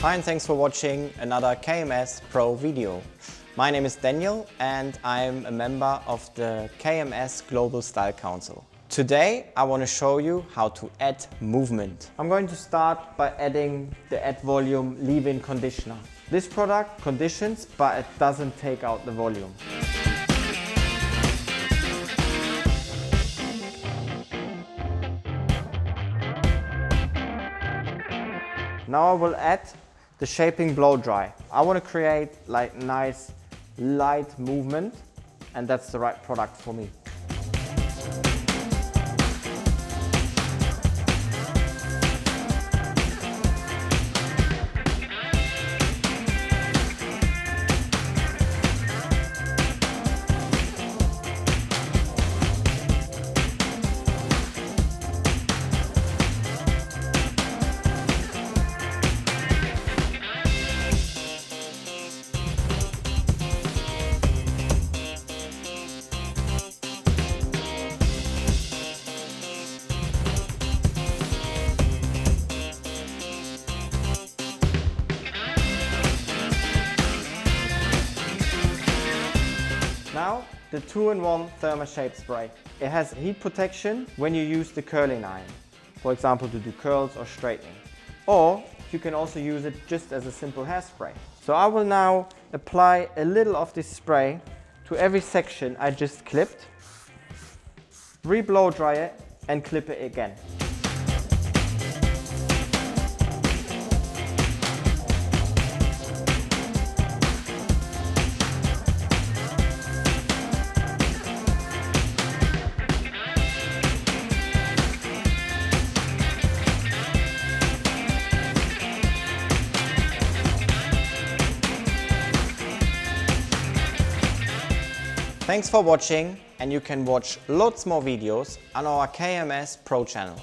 Hi and thanks for watching another KMS Pro video. My name is Daniel and I'm a member of the KMS Global Style Council. Today I want to show you how to add movement. I'm going to start by adding the ADDVOLUME Leave-in Conditioner. This product conditions, but it doesn't take out the volume. Now I will add the Shaping Blow Dry. I want to create like nice light movement, and that's the right product for me. Now, the 2-in-1 THERMASHAPE spray. It has heat protection when you use the curling iron, for example to do curls or straightening. Or you can also use it just as a simple hairspray. So I will now apply a little of this spray to every section I just clipped, re-blow dry it and clip it again. Thanks for watching, and you can watch lots more videos on our KMS Pro channel.